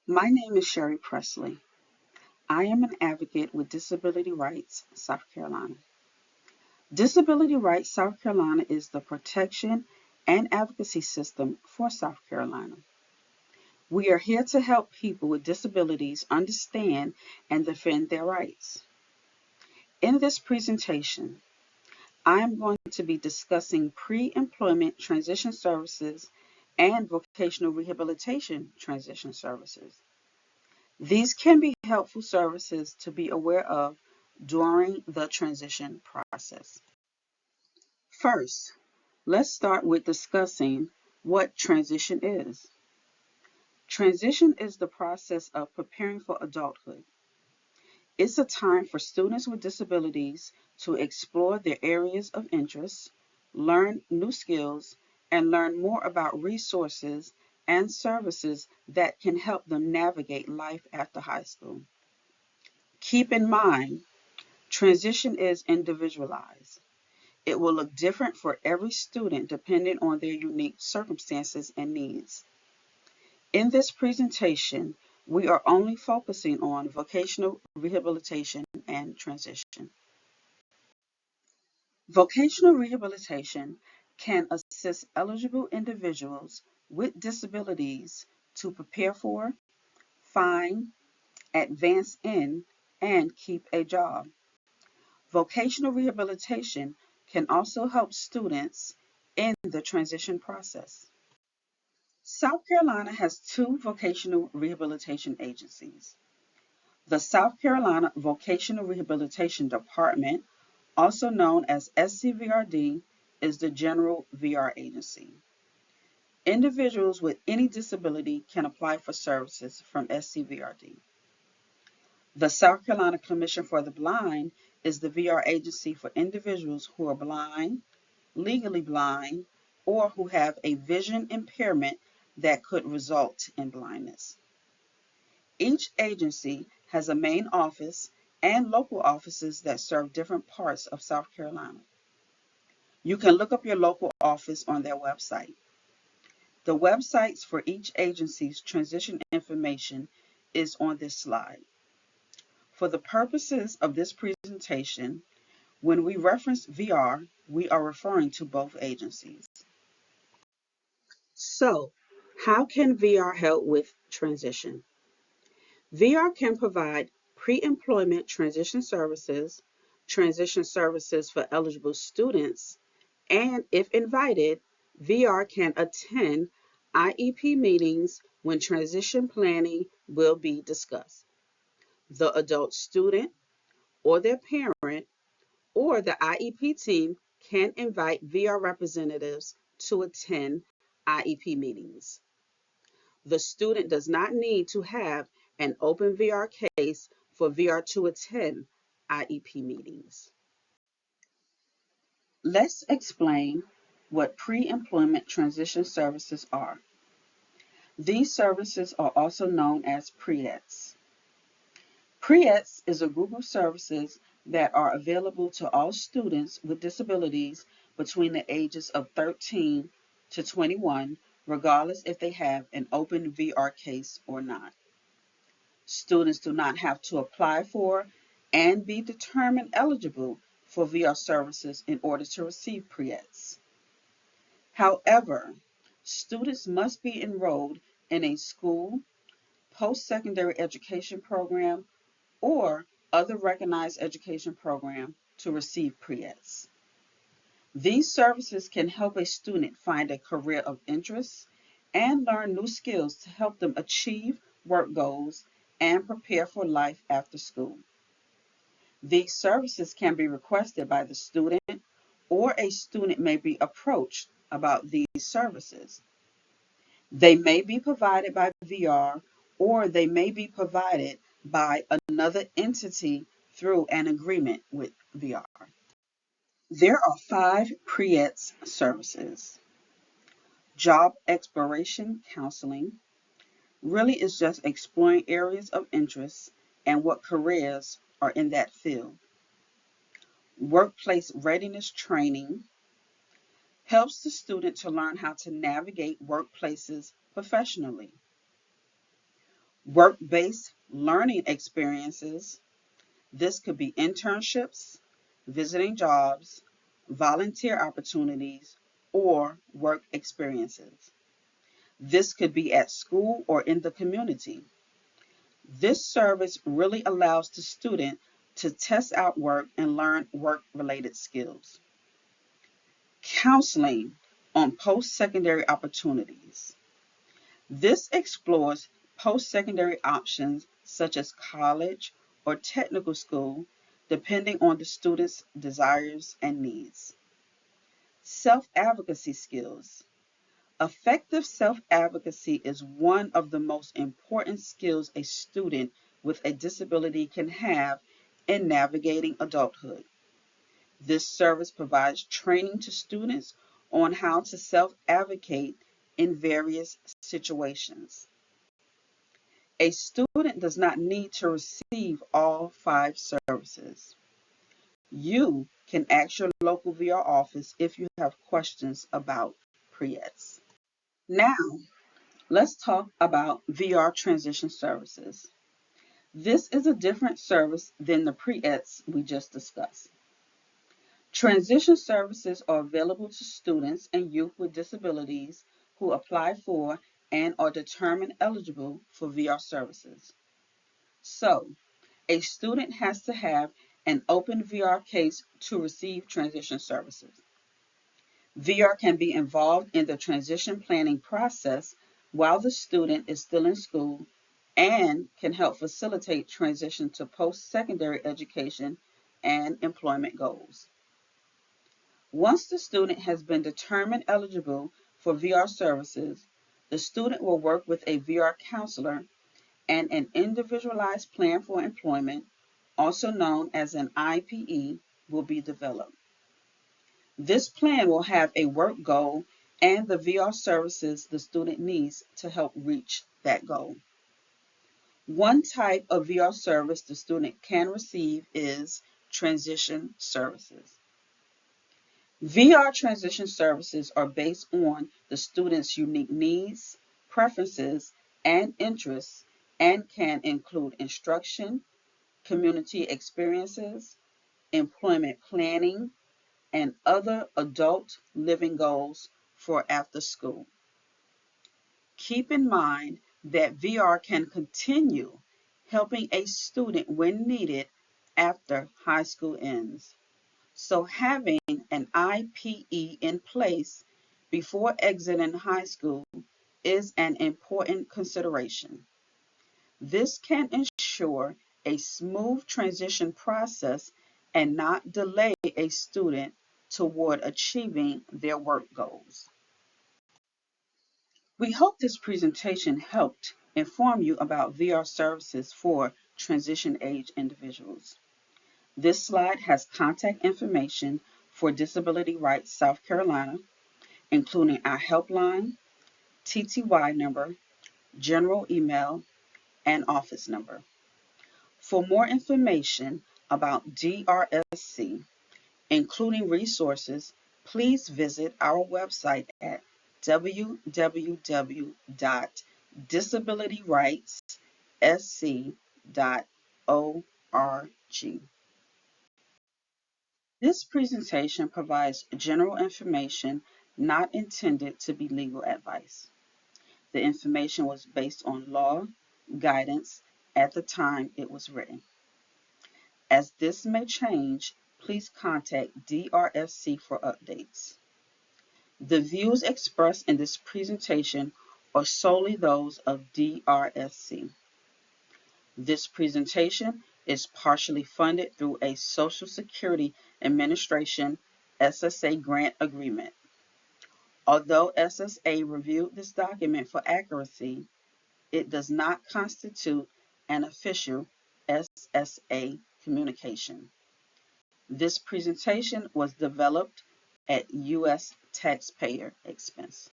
My name is Sherry Presley. I am an advocate with Disability Rights South Carolina. Disability Rights South Carolina is the protection and advocacy system for South Carolina. We are here to help people with disabilities understand and defend their rights. In this presentation, I am going to be discussing pre-employment transition services and vocational rehabilitation transition services. These can be helpful services to be aware of during the transition process. First, let's start with discussing what transition is. Transition is the process of preparing for adulthood. It's a time for students with disabilities to explore their areas of interest, learn new skills, and learn more about resources and services that can help them navigate life after high school. Keep in mind, transition is individualized. It will look different for every student depending on their unique circumstances and needs. In this presentation, we are only focusing on vocational rehabilitation and transition. Vocational rehabilitation can assist eligible individuals with disabilities to prepare for, find, advance in, and keep a job. Vocational rehabilitation can also help students in the transition process. South Carolina has two vocational rehabilitation agencies. The South Carolina Vocational Rehabilitation Department, also known as SCVRD, is the general VR agency. Individuals with any disability can apply for services from SCVRD. The South Carolina Commission for the Blind is the VR agency for individuals who are blind, legally blind, or who have a vision impairment that could result in blindness. Each agency has a main office and local offices that serve different parts of South Carolina. You can look up your local office on their website. The websites for each agency's transition information is on this slide. For the purposes of this presentation, when we reference VR, we are referring to both agencies. So, how can VR help with transition? VR can provide pre-employment transition services for eligible students, and if invited, VR can attend IEP meetings when transition planning will be discussed. The adult student or their parent or the IEP team can invite VR representatives to attend IEP meetings. The student does not need to have an open VR case for VR to attend IEP meetings. Let's explain what pre-employment transition services are. These services are also known as Pre-ETS. Pre-ETS is a group of services that are available to all students with disabilities between the ages of 13 to 21, regardless if they have an open VR case or not. Students do not have to apply for and be determined eligible for VR services in order to receive Pre-ETS. However, students must be enrolled in a school, post-secondary education program, or other recognized education program to receive Pre-ETS. These services can help a student find a career of interest and learn new skills to help them achieve work goals and prepare for life after school. These services can be requested by the student, or a student may be approached about these services. They may be provided by VR, or they may be provided by another entity through an agreement with VR. There are 5 Pre-ETS services. Job exploration counseling really is just exploring areas of interest and what careers are in that field. Workplace readiness training helps the student to learn how to navigate workplaces professionally. Work-based learning experiences. This could be internships, visiting jobs, volunteer opportunities, or work experiences. This could be at school or in the community. This service really allows the student to test out work and learn work-related skills. Counseling on post-secondary opportunities. This explores post-secondary options such as college or technical school, depending on the student's desires and needs. Self-advocacy skills. Effective self-advocacy is one of the most important skills a student with a disability can have in navigating adulthood. This service provides training to students on how to self-advocate in various situations. A student does not need to receive all 5 services. You can ask your local VR office if you have questions about Pre-ETS. Now, let's talk about VR transition services. This is a different service than the Pre-ETS we just discussed. Transition services are available to students and youth with disabilities who apply for and are determined eligible for VR services. So, a student has to have an open VR case to receive transition services. VR can be involved in the transition planning process while the student is still in school and can help facilitate transition to post-secondary education and employment goals. Once the student has been determined eligible for VR services, the student will work with a VR counselor and an individualized plan for employment, also known as an IPE, will be developed. This plan will have a work goal and the VR services the student needs to help reach that goal. One type of VR service the student can receive is transition services. VR transition services are based on the student's unique needs, preferences, and interests and can include instruction, community experiences, employment planning, and other adult living goals for after school. Keep in mind that VR can continue helping a student when needed after high school ends. So having an IPE in place before exiting high school is an important consideration. This can ensure a smooth transition process and not delay a student toward achieving their work goals. We hope this presentation helped inform you about VR services for transition age individuals. This slide has contact information for Disability Rights South Carolina, including our helpline, TTY number, general email, and office number. For more information about DRSC, including resources, please visit our website at www.disabilityrightssc.org. This presentation provides general information not intended to be legal advice. The information was based on law guidance at the time it was written. As this may change, please contact DRSC for updates. The views expressed in this presentation are solely those of DRSC. This presentation is partially funded through a Social Security Administration SSA grant agreement. Although SSA reviewed this document for accuracy, it does not constitute an official SSA communication. This presentation was developed at U.S. taxpayer expense.